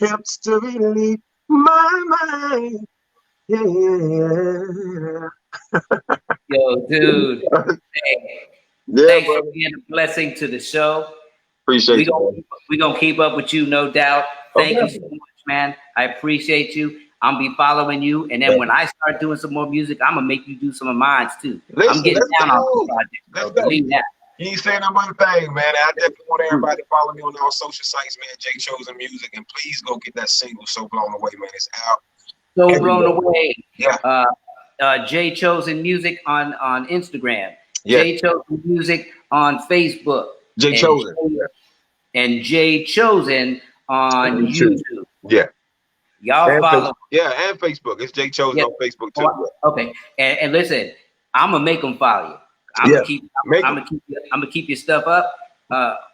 Helps to relieve my mind. Yeah. Yo, dude. Hey, thanks for being a blessing to the show. Appreciate you. We're going to keep up with you, no doubt. Thank you so much, man. I appreciate you. I'll be following you. And then when I start doing some more music, I'm going to make you do some of mine, too. I'm getting down on this project. Believe that. You ain't saying no other thing, man. I definitely want everybody to follow me on all social sites, man. JChosen Music. And please go get that single, So Blown Away, man. It's out. So Blown Away. Yeah. JChosen Music on Instagram. Yeah. JChosen Music on Facebook. JChosen. And JChosen on YouTube. Yeah. Y'all follow. And Facebook. It's JChosen on Facebook too. Okay. And listen, I'm gonna make them follow you. I'm gonna keep your stuff up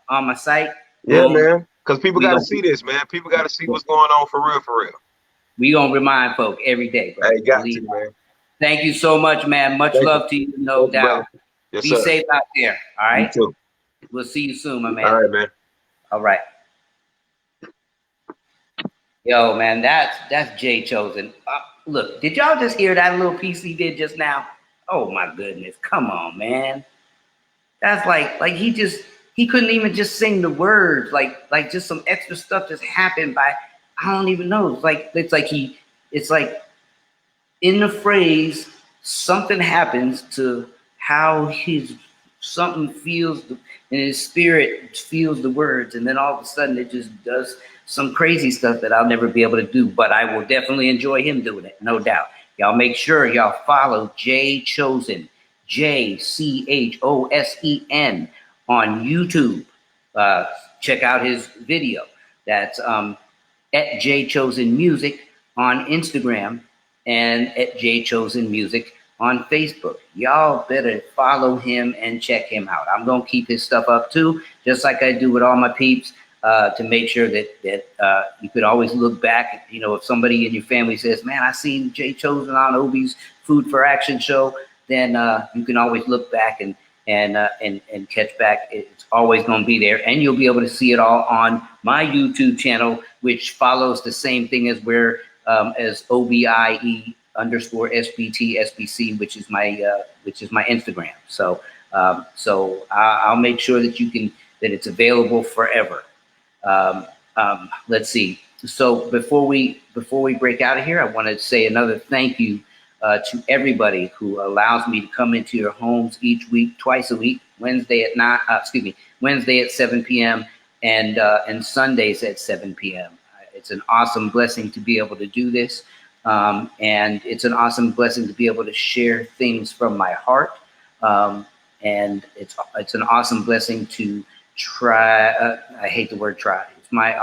on my site. Yeah, man. Because people gotta see this, man. People gotta see what's going on for real. We gonna remind folk every day, bro. Hey, got you, man. Thank you so much, man. Much love to you, no doubt. Yes, Be safe out there. All right. You too. We'll see you soon, my man. All right, man. All right. Yo, man, that's JChosen. Look, did y'all just hear that little piece he did just now? Oh my goodness, come on, man. That's like he couldn't even just sing the words. Like just some extra stuff just happened by, I don't even know. It's like in the phrase, something happens to how something feels in his spirit feels the words, and then all of a sudden it just does some crazy stuff that I'll never be able to do, but I will definitely enjoy him doing it, no doubt. Y'all make sure y'all follow JChosen, JChosen on YouTube. Check out his video. That's at JChosen Music on Instagram and at JChosen Music on Facebook. Y'all better follow him and check him out. I'm gonna keep his stuff up too, just like I do with all my peeps, to make sure that you could always look back. If somebody in your family says, "Man, I seen JChosen on Obi's Food for Action show," then you can always look back and catch back. It's always gonna be there, and you'll be able to see it all on my YouTube channel, which follows the same thing as as OBIE_SBTSBC, which is my Instagram. So I'll make sure that that it's available forever. Let's see. So before we break out of here, I want to say another thank you to everybody who allows me to come into your homes each week, twice a week, Wednesday at 7 p.m. and Sundays at 7 p.m. It's an awesome blessing to be able to do this. And it's an awesome blessing to be able to share things from my heart. And it's an awesome blessing to try. I hate the word try. It's my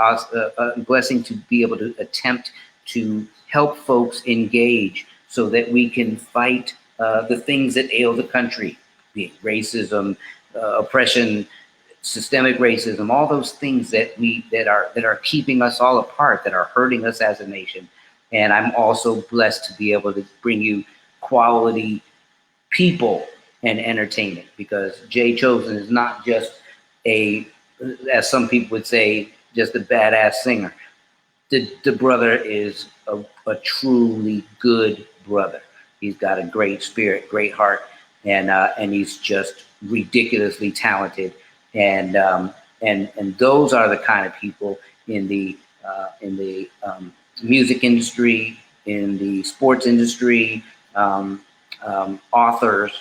blessing to be able to attempt to help folks engage so that we can fight the things that ail the country, be it racism, oppression, systemic racism, all those things that are keeping us all apart, that are hurting us as a nation. And I'm also blessed to be able to bring you quality people and entertainment, because JChosen is not just as some people would say, just a badass singer. The brother is a truly good brother. He's got a great spirit, great heart, and he's just ridiculously talented. And those are the kind of people in the music industry, the sports industry, authors,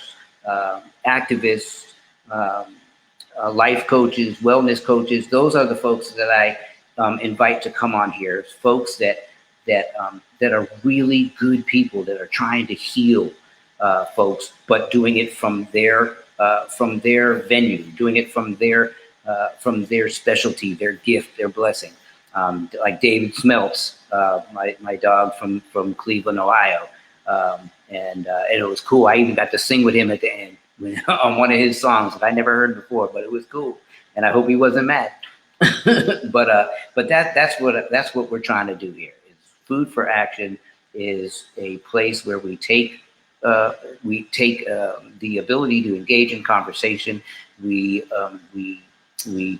activists, life coaches, wellness coaches. Those are the folks that I invite to come on here. It's folks that are really good people that are trying to heal folks, but doing it from their venue, doing it from their specialty, their gift, their blessing. Like David Smeltz, my dog from Cleveland, Ohio, and it was cool. I even got to sing with him at the end on one of his songs that I never heard before, but it was cool, and I hope he wasn't mad. But that's what we're trying to do here. Is Food for Action is a place where we take the ability to engage in conversation. We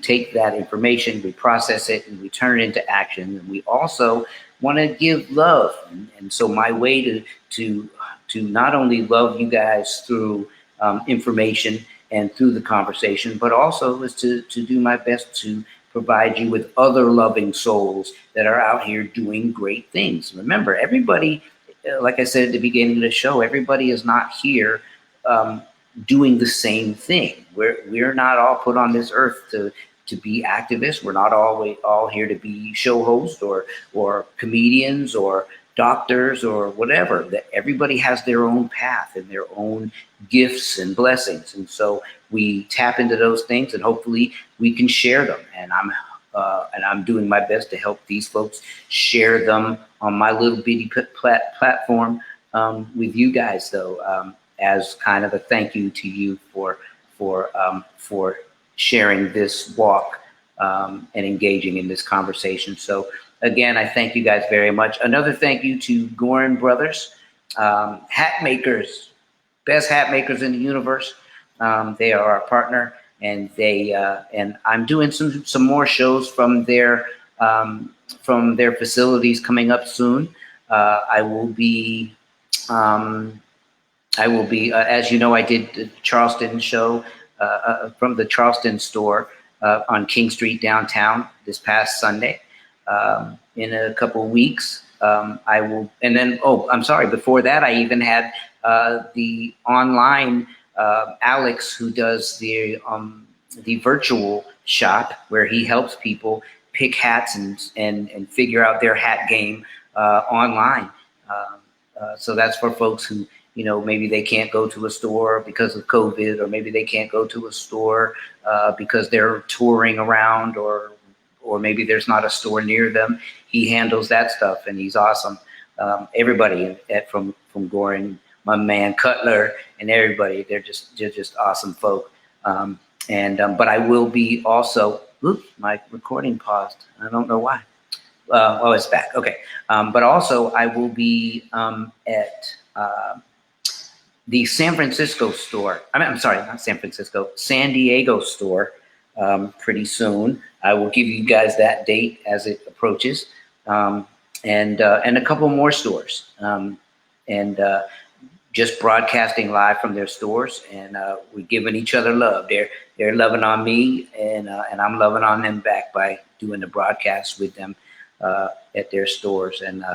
take that information, we process it, and we turn it into action. And we also want to give love. And so my way to not only love you guys through information and through the conversation, but also is to do my best to provide you with other loving souls that are out here doing great things. Remember, everybody, like I said at the beginning of the show, everybody is not here doing the same thing. We're not all put on this earth to be activists. We're not all here to be show hosts or comedians or doctors or whatever. That everybody has their own path and their own gifts and blessings, and so we tap into those things, and hopefully we can share them. And I'm doing my best to help these folks share them on my little bitty platform with you guys, though, as kind of a thank you to you for sharing this walk and engaging in this conversation. So again, I thank you guys very much. Another thank you to Goorin Brothers, hat makers, best hat makers in the universe. They are our partner, and and I'm doing some more shows from their facilities coming up soon. I will be, as you know, I did the Charleston show from the Charleston store on King Street downtown this past Sunday. In a couple of weeks, I will, and then, I'm sorry, before that, I even had the online Alex, who does the virtual shop where he helps people pick hats and figure out their hat game online. So that's for folks who, maybe they can't go to a store because of COVID, or maybe they can't go to a store because they're touring around, or maybe there's not a store near them. He handles that stuff, and he's awesome. Everybody from Goorin, my man Cutler, and everybody, they're just awesome folk. But I will be also, oops, my recording paused. I don't know why. It's back. Okay. But also I will be at the San Francisco store. I'm sorry, not San Francisco, San Diego store pretty soon. I will give you guys that date as it approaches, and a couple more stores, and just broadcasting live from their stores, and we're giving each other love. They're loving on me, and I'm loving on them back by doing the broadcast with them at their stores, and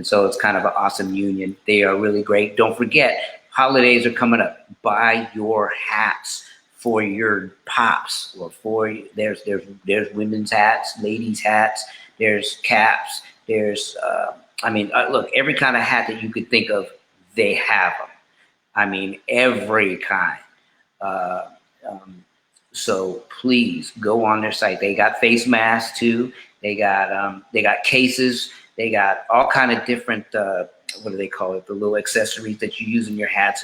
so it's kind of an awesome union. They are really great. Don't forget, holidays are coming up. Buy your hats for your pops, or there's women's hats, ladies' hats, there's caps, there's look, every kind of hat that you could think of, they have them. I mean, every kind. So please go on their site. They got face masks too. They got cases. They got all kind of different what do they call it? The little accessories that you use in your hats.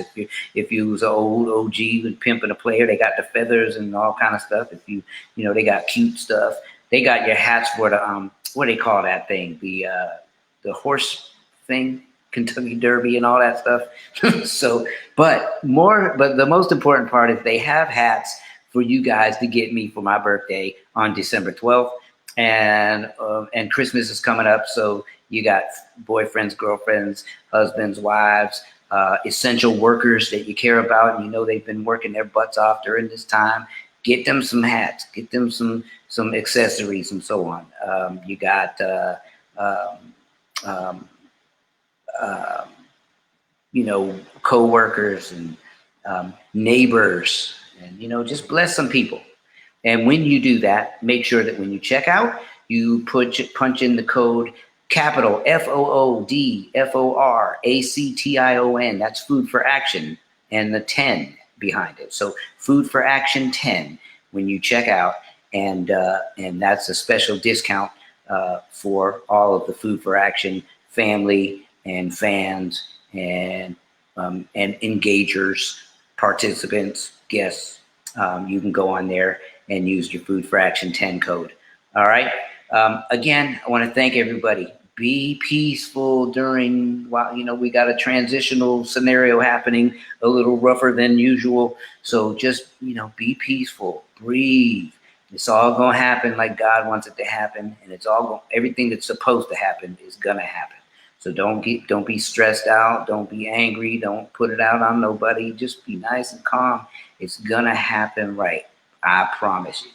If you was an old OG and pimping a player, they got the feathers and all kind of stuff. If they got cute stuff. They got your hats for the what do they call that thing? The horse thing, Kentucky Derby and all that stuff. But the most important part is they have hats for you guys to get me for my birthday on December 12th, and Christmas is coming up, so you got boyfriends, girlfriends, husbands, wives, essential workers that you care about, and they've been working their butts off during this time. Get them some hats, get them some accessories, and so on. You got you know, co-workers and neighbors, and, you know, just bless some people. And when you do that, make sure that when you check out, you punch in the code capital FOODFORACTION. That's food for action, and the 10 behind it. So food for action 10 when you check out, and that's a special discount for all of the food for action family and fans and engagers, participants, guests. You can go on there and use your food for action 10 code. All right. Again, I want to thank everybody. Be peaceful during, while, you know, we got a transitional scenario happening, a little rougher than usual. So just, you know, be peaceful, breathe. It's all going to happen like God wants it to happen. And it's all going, everything that's supposed to happen is going to happen. So don't be stressed out. Don't be angry. Don't put it out on nobody. Just be nice and calm. It's going to happen right. I promise you.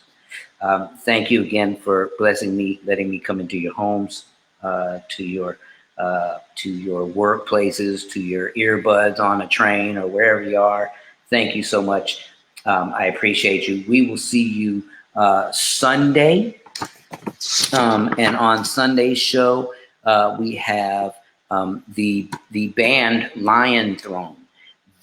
Thank you again for blessing me, letting me come into your homes, to your workplaces, to your earbuds on a train or wherever you are. Thank you so much. I appreciate you. We will see you Sunday. And on Sunday's show, we have the band Lion Throne.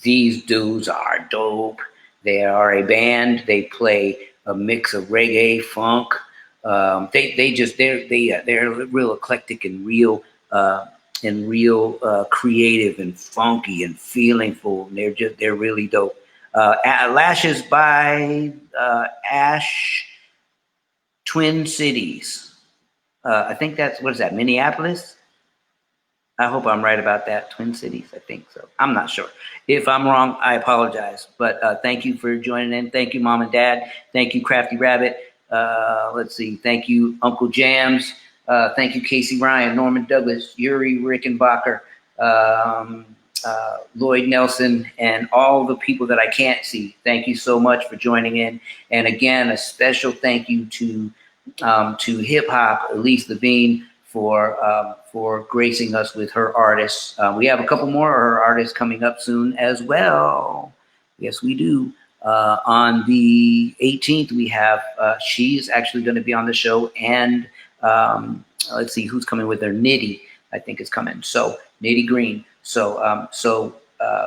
These dudes are dope. They are a band. They play a mix of reggae, funk. They're real eclectic and real creative and funky and feelingful. And they're really dope. Lashes by Ash, Twin Cities. I think that's, what is that, Minneapolis? I hope I'm right about that. Twin Cities, I think so. I'm not sure. If I'm wrong, I apologize. But thank you for joining in. Thank you, Mom and Dad. Thank you, Crafty Rabbit. Let's see. Thank you, Uncle Jams. Thank you, Casey Ryan, Norman Douglas, Yuri Rickenbacker, Lloyd Nelson, and all the people that I can't see. Thank you so much for joining in. And again, a special thank you to Hip Hop, Alise Levine, for gracing us with her artists. We have a couple more of her artists coming up soon as well. Yes, we do. On the 18th, we have, she's actually going to be on the show, and let's see who's coming with her. Nitty, I think, is coming. So Nitty Green. So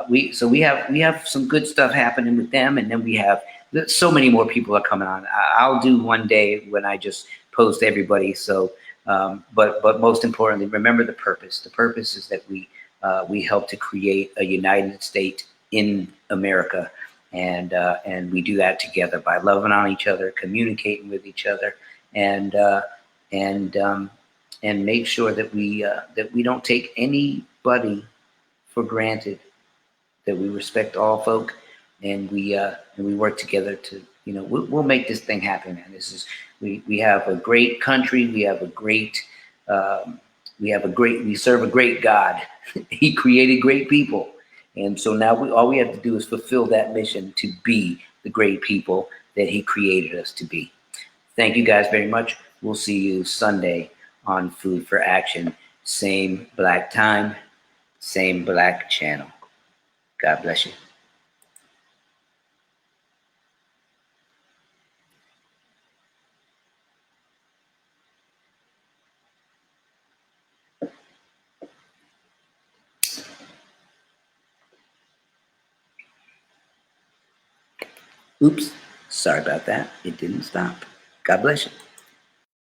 we have some good stuff happening with them, and then we have so many more people are coming on. I'll do one day when I just post everybody. So. But most importantly, remember the purpose. The purpose is that we help to create a United States in America, and we do that together by loving on each other, communicating with each other, and make sure that we don't take anybody for granted. That we respect all folk, and we work together to, you know, we'll make this thing happen, man. This is. We have a great country. We have a great, we serve a great God. He created great people. And so now all we have to do is fulfill that mission to be the great people that he created us to be. Thank you guys very much. We'll see you Sunday on Food for Action. Same black time, same black channel. God bless you. Oops, sorry about that. It didn't stop. God bless you.